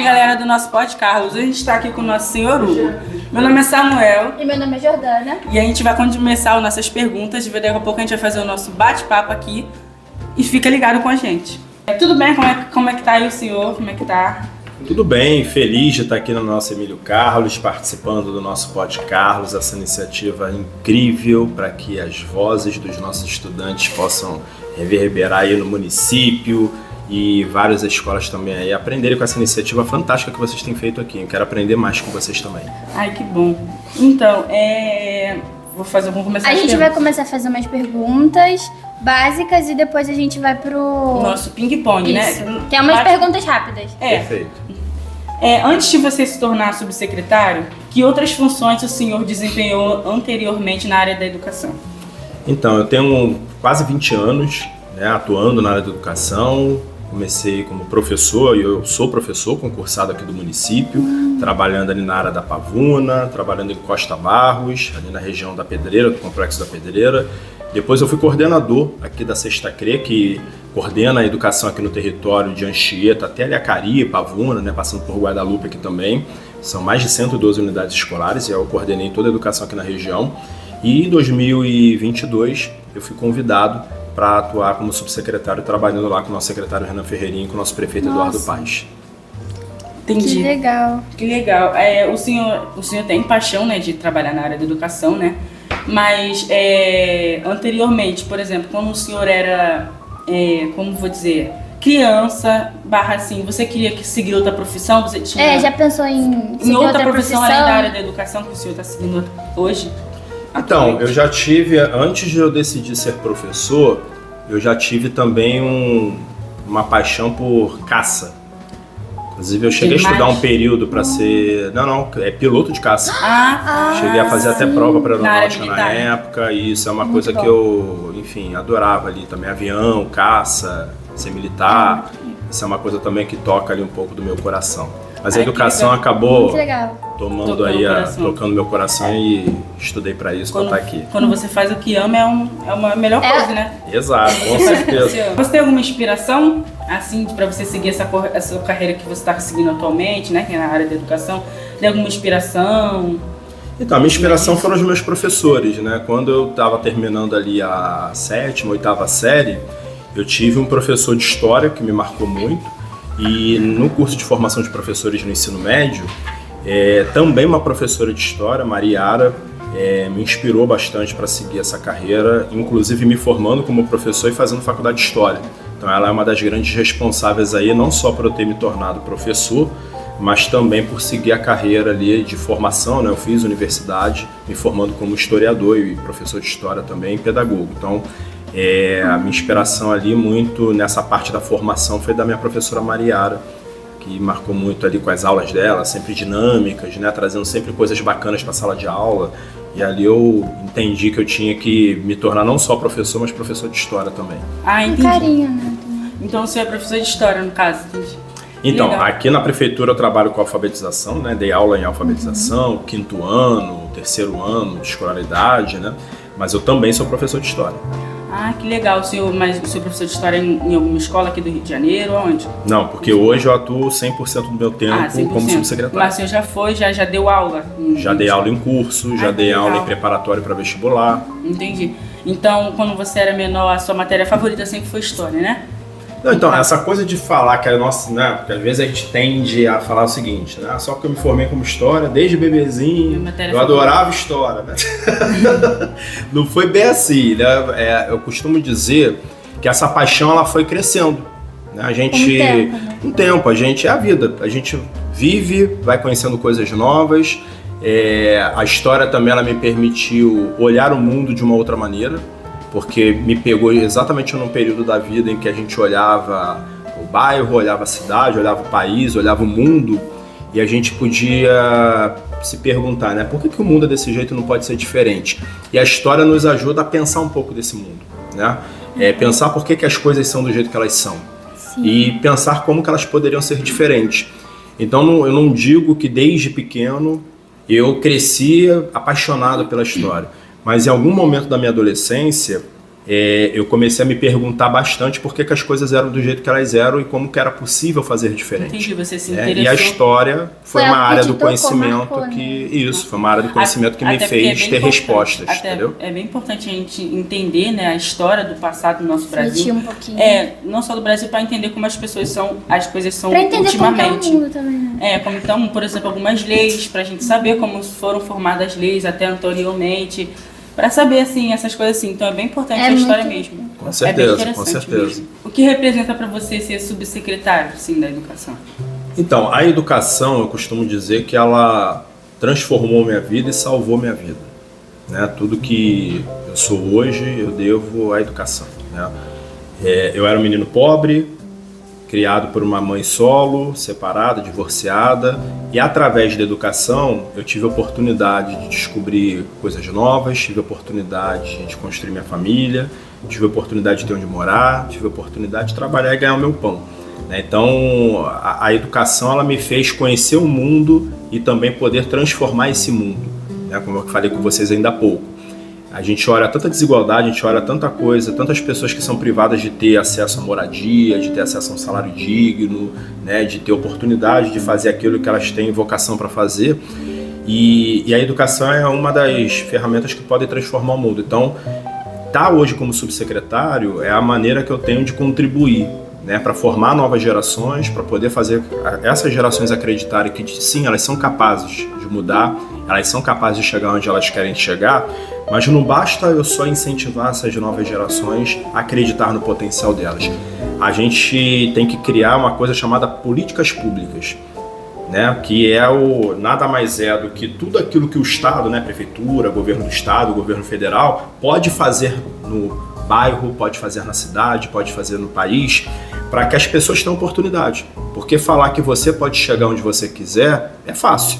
tarde, galera do nosso Pod Carlos. Hoje a gente está aqui com o nosso senhor Hugo. Meu nome é Samuel. E meu nome é Jordana. E a gente vai começar as nossas perguntas. Daqui a pouco a gente vai fazer o nosso bate-papo aqui. E fica ligado com a gente. Tudo bem? Como é que tá aí o senhor? Como é que tá? Tudo bem, feliz de estar aqui no nosso Emílio Carlos, participando do nosso Pod Carlos, essa iniciativa incrível para que as vozes dos nossos estudantes possam reverberar aí no município e várias escolas também aí aprenderem com essa iniciativa fantástica que vocês têm feito aqui. Eu quero aprender mais com vocês também. Ai, que bom. Então, vamos começar a gente vai começar a fazer umas perguntas básicas e depois a gente vai pro nosso ping-pong, né? Tem umas perguntas rápidas. Perfeito. Antes de você se tornar subsecretário, que outras funções o senhor desempenhou anteriormente na área da educação? Então, eu tenho quase 20 anos, né, atuando na área da educação. Comecei como professor, e eu sou professor concursado aqui do município, trabalhando ali na área da Pavuna, trabalhando em Costa Barros, ali na região da Pedreira, do Complexo da Pedreira. Depois eu fui coordenador aqui da Sexta CRE, que coordena a educação aqui no território de Anchieta até Aliacari, Pavuna, né, passando por Guadalupe aqui também. São mais de 112 unidades escolares e eu coordenei toda a educação aqui na região. E em 2022 eu fui convidado para atuar como subsecretário, trabalhando lá com o nosso secretário Renan Ferreirinho e com o nosso prefeito Eduardo Paes. Entendi. Que legal. Que legal. O senhor tem paixão, né, de trabalhar na área da educação, né? Mas anteriormente, por exemplo, quando o senhor era, criança, assim, você queria seguir outra profissão? Você tinha já pensou em seguir outra profissão além da área da educação que o senhor está seguindo hoje? Então, eu já tive, antes de eu decidir ser professor, eu já tive também uma paixão por caça. Inclusive, eu cheguei a estudar um período para ser... piloto de caça. Cheguei a fazer até prova para aeronáutica na época, e isso é uma coisa que eu, enfim, adorava ali também. Avião, caça, ser militar, isso é uma coisa também que toca ali um pouco do meu coração. Mas a educação acabou tocando meu coração e estudei para isso, para estar aqui. Quando você faz o que ama, é uma melhor coisa, né? Exato, com certeza. Você tem alguma inspiração, assim, para você seguir essa carreira que você está seguindo atualmente, né? Que é na área da educação? Tem alguma inspiração? Então, a minha inspiração foram os meus professores, né? Quando eu estava terminando ali a 7ª, 8ª série, eu tive um professor de história que me marcou muito. E no curso de formação de professores no ensino médio, também uma professora de história, Mariara, me inspirou bastante para seguir essa carreira, inclusive me formando como professor e fazendo faculdade de história. Então ela é uma das grandes responsáveis aí, não só por eu ter me tornado professor, mas também por seguir a carreira ali de formação, né? Eu fiz universidade, me formando como historiador e professor de história também, e pedagogo. Então, a minha inspiração ali muito nessa parte da formação foi da minha professora Mariara, que marcou muito ali com as aulas dela, sempre dinâmicas, né, trazendo sempre coisas bacanas para a sala de aula. E ali eu entendi que eu tinha que me tornar não só professor, mas professor de história também. Entendi. Carinho, né? Então você é professor de história, no caso, entendi. Então, legal. Aqui na prefeitura eu trabalho com alfabetização, né, dei aula em alfabetização, 5º ano, 3º ano de escolaridade, né, mas eu também sou professor de história. Que legal. Mas o seu professor de história em alguma escola aqui do Rio de Janeiro, aonde? Não, porque hoje eu atuo 100% do meu tempo 100%. como subsecretário. Mas o senhor já deu aula? Já dei aula em curso, já dei aula em preparatório para vestibular. Entendi. Então, quando você era menor, a sua matéria favorita sempre foi história, né? Não, então, essa coisa de falar que a nossa, né, porque às vezes a gente tende a falar o seguinte, né, só que eu me formei como história, desde bebezinho, eu adorava história, né? Não foi bem assim, né? Eu costumo dizer que essa paixão ela foi crescendo, né? A gente, com o tempo, a gente é a vida, a gente vive, vai conhecendo coisas novas, a história também ela me permitiu olhar o mundo de uma outra maneira, porque me pegou exatamente num período da vida em que a gente olhava o bairro, olhava a cidade, olhava o país, olhava o mundo, e a gente podia se perguntar, né, por que o mundo é desse jeito e não pode ser diferente? E a história nos ajuda a pensar um pouco desse mundo, né? Pensar por que as coisas são do jeito que elas são. Sim. E pensar como que elas poderiam ser diferentes. Então eu não digo que desde pequeno eu crescia apaixonado pela história. Mas em algum momento da minha adolescência, eu comecei a me perguntar bastante por que as coisas eram do jeito que elas eram e como que era possível fazer diferente. Entendi, você se interessou. E a história foi uma área do conhecimento marcou, né? Isso, foi uma área do conhecimento que me fez ter respostas, entendeu? É bem importante a gente entender, né, a história do passado do nosso Brasil. Um pouquinho. Não só do Brasil, para entender como as coisas são pra entender ultimamente. Como tá o mundo também, né? Como então, por exemplo, algumas leis, pra gente saber como foram formadas as leis até anteriormente. Pra saber, assim, essas coisas assim. Então é bem importante a história mesmo. Com certeza, é bem interessante mesmo. O que representa pra você ser subsecretário, sim, da educação? Então, a educação, eu costumo dizer que ela transformou minha vida e salvou minha vida. Né? Tudo que eu sou hoje, eu devo à educação. Né? Eu era um menino pobre, criado por uma mãe solo, separada, divorciada, e através da educação eu tive a oportunidade de descobrir coisas novas, tive a oportunidade de construir minha família, tive a oportunidade de ter onde morar, tive a oportunidade de trabalhar e ganhar o meu pão. Então a educação ela me fez conhecer o mundo e também poder transformar esse mundo, né? Como eu falei com vocês ainda há pouco. A gente olha tanta desigualdade, a gente olha tanta coisa, tantas pessoas que são privadas de ter acesso à moradia, de ter acesso a um salário digno, né, de ter oportunidade de fazer aquilo que elas têm vocação para fazer. E a educação é uma das ferramentas que podem transformar o mundo. Então, hoje como subsecretário é a maneira que eu tenho de contribuir, né, para formar novas gerações, para poder fazer essas gerações acreditarem que sim, elas são capazes de mudar, elas são capazes de chegar onde elas querem chegar, mas não basta eu só incentivar essas novas gerações a acreditar no potencial delas. A gente tem que criar uma coisa chamada políticas públicas, né, que nada mais é do que tudo aquilo que o Estado, né, prefeitura, governo do Estado, governo federal, pode fazer no bairro, pode fazer na cidade, pode fazer no país, para que as pessoas tenham oportunidade. Porque falar que você pode chegar onde você quiser é fácil,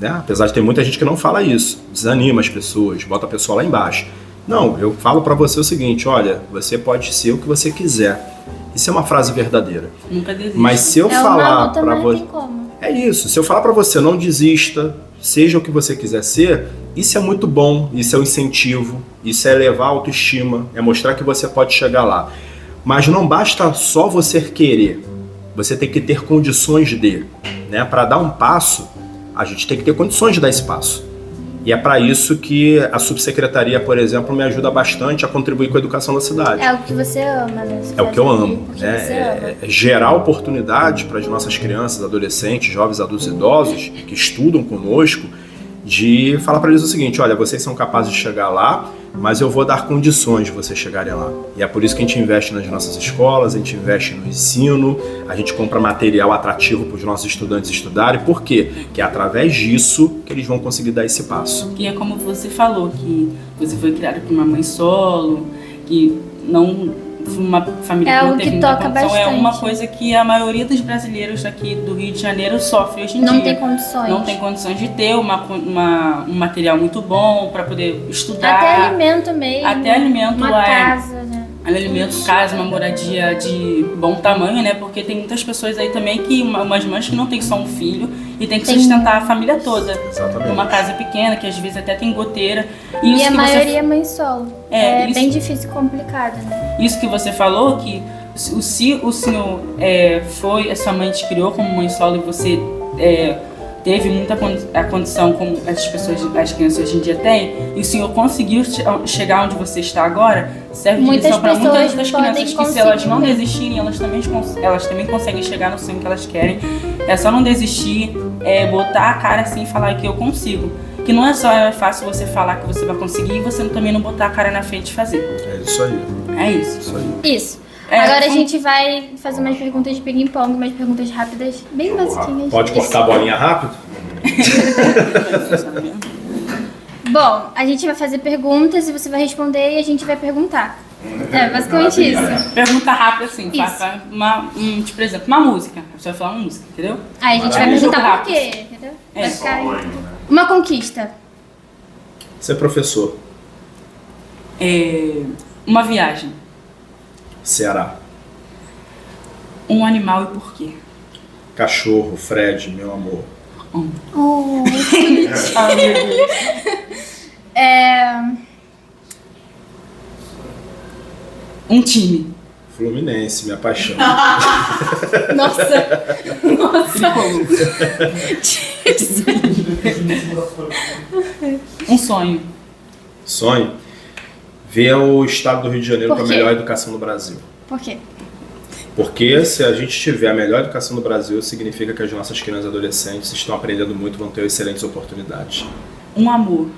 né? Apesar de ter muita gente que não fala isso, desanima as pessoas, bota a pessoa lá embaixo. Não, eu falo para você o seguinte, olha, você pode ser o que você quiser. Isso é uma frase verdadeira. Nunca desista. Mas se eu falar para você... como. É isso, se eu falar para você não desista, seja o que você quiser ser, isso é muito bom, isso é um incentivo, isso é elevar a autoestima, é mostrar que você pode chegar lá. Mas não basta só você querer, você tem que ter condições de, né? Para dar um passo, a gente tem que ter condições de dar esse passo. E é para isso que a subsecretaria, por exemplo, me ajuda bastante a contribuir com a educação da cidade. É o que você ama, né? É o que eu amo, né? É gerar oportunidades para as nossas crianças, adolescentes, jovens, adultos e idosos que estudam conosco, de falar para eles o seguinte, olha, vocês são capazes de chegar lá, mas eu vou dar condições de vocês chegarem lá. E é por isso que a gente investe nas nossas escolas, a gente investe no ensino, a gente compra material atrativo para os nossos estudantes estudarem. Por quê? Que é através disso que eles vão conseguir dar esse passo. Que é como você falou, que você foi criado por uma mãe solo, que não... uma família que não teve muita condição, bastante. É uma coisa que a maioria dos brasileiros aqui do Rio de Janeiro sofre hoje em dia. Não tem condições. Não tem condições de ter um material muito bom para poder estudar. Até alimento mesmo. Até alimento uma casa, né? Alimento, casa, uma moradia de bom tamanho, né? Porque tem muitas pessoas aí também que, umas mães que não tem só um filho e tem que sustentar a família toda. Exatamente. Uma casa pequena, que às vezes até tem goteira. E a maioria é mãe solo. É isso, bem difícil e complicado, né? Isso que você falou, que o senhor a sua mãe te criou como mãe solo e você teve muita a condição como as crianças hoje em dia têm, e o senhor conseguiu chegar onde você está agora, serve de lição para muitas outras crianças que se elas não desistirem, elas também conseguem chegar no sonho que elas querem. É só não desistir, botar a cara assim e falar que eu consigo. Que não é só fácil você falar que você vai conseguir e você também não botar a cara na frente e fazer. É isso aí. É isso. Isso. Agora a gente vai fazer umas perguntas de ping-pong, umas perguntas rápidas, bem basiquinhas. Pode cortar a bolinha rápido? Bom, a gente vai fazer perguntas e você vai responder e a gente vai perguntar. É basicamente isso. Pergunta rápida assim, tipo, por exemplo, uma música. A pessoa vai falar uma música, entendeu? Aí a gente vai perguntar por quê, entendeu? Vai ficar uma conquista. Ser professor. Uma viagem. Ceará. Um animal e por quê? Cachorro, Fred, meu amor. Oh, Um time. Fluminense, minha paixão. Nossa! Um sonho. Sonho? Ver o estado do Rio de Janeiro Por com a quê? melhor educação do Brasil. Por quê? Porque se a gente tiver a melhor educação do Brasil, significa que as nossas crianças e adolescentes estão aprendendo muito, vão ter excelentes oportunidades. Um amor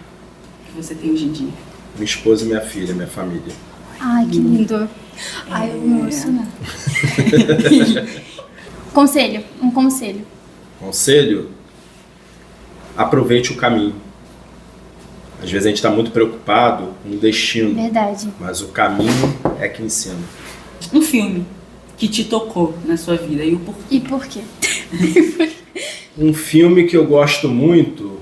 que você tem hoje em dia. Minha esposa e minha filha, minha família. Ai, que lindo. Ai, eu me emocionar. Conselho. Um conselho. Conselho? Aproveite o caminho. Às vezes a gente está muito preocupado com o destino, Verdade. mas o caminho é que ensina. Um filme que te tocou na sua vida e o porquê. E por quê? Um filme que eu gosto muito,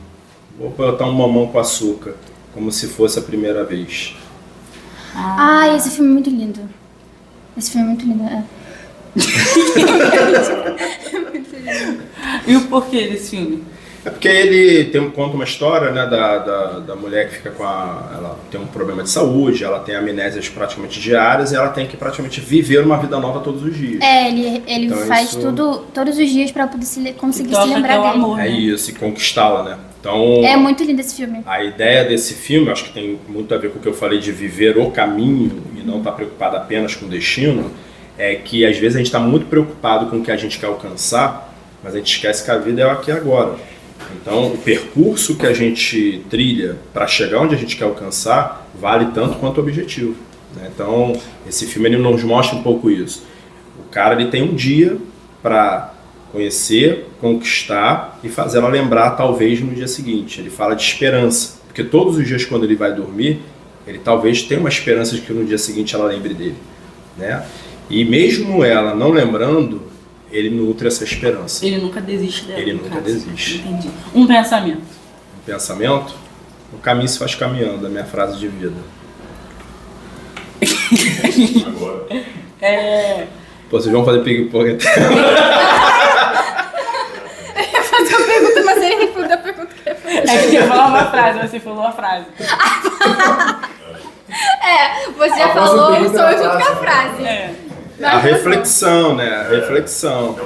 vou botar um Mamão com Açúcar, como se fosse a primeira vez. Ai, esse filme é muito lindo. Esse filme é muito lindo. É. E o porquê desse filme? É porque ele conta uma história, né, da mulher que fica ela tem um problema de saúde, ela tem amnésias praticamente diárias e ela tem que praticamente viver uma vida nova todos os dias. É, ele Então faz isso- tudo todos os dias pra poder conseguir Toca se lembrar que é o dele. amor, É né? isso, e conquistá-la, né? Então, É muito lindo esse filme. a ideia desse filme, acho que tem muito a ver com o que eu falei de viver o caminho e não estar preocupado apenas com o destino, é que às vezes a gente está muito preocupado com o que a gente quer alcançar, mas a gente esquece que a vida é o aqui e agora. Então, o percurso que a gente trilha para chegar onde a gente quer alcançar vale tanto quanto o objetivo, né? Então, esse filme ele nos mostra um pouco isso. O cara ele tem um dia para conhecer, conquistar e fazer ela lembrar talvez no dia seguinte. Ele fala de esperança, porque todos os dias quando ele vai dormir, ele talvez tenha uma esperança de que no dia seguinte ela lembre dele, né? E mesmo ela não lembrando, ele nutre essa esperança. Ele nunca desiste dela. Ele no nunca caso. desiste. Entendi. Um pensamento. Um pensamento, o caminho se faz caminhando, é a minha frase de vida. Pô, vocês vão fazer ping-pong até... Eu ia fazer uma pergunta, mas ele respondeu a pergunta que eu ia fazer. É que eu ia falar uma frase, você falou a frase. Você já falou, eu sou junto com a frase. É. A reflexão, né? A reflexão.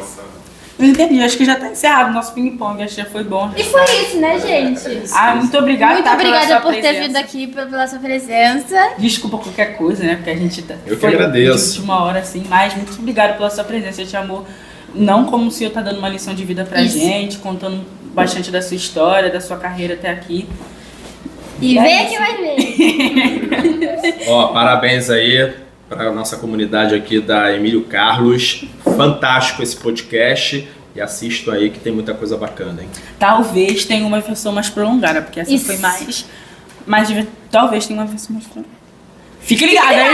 Eu entendi, acho que já tá encerrado o nosso ping-pong, acho que já foi bom. E foi isso, né, gente? Muito obrigada. Muito tá, pela obrigada sua por ter presença. vindo aqui, pela sua presença. Desculpa qualquer coisa, né? Porque a gente tá. Eu que foi agradeço. De última hora, assim, mas muito obrigado pela sua presença. Eu te amo, não como o senhor tá dando uma lição de vida pra Isso. gente, contando bastante da sua história, da sua carreira até aqui. E É vem isso. que vai ver. Ó, parabéns aí para a nossa comunidade aqui da Emílio Carlos. Fantástico esse podcast. E assistam aí que tem muita coisa bacana, hein? Talvez tenha uma versão mais prolongada, porque essa Isso. foi mais talvez tenha uma versão mais prolongada. Fique ligado, hein?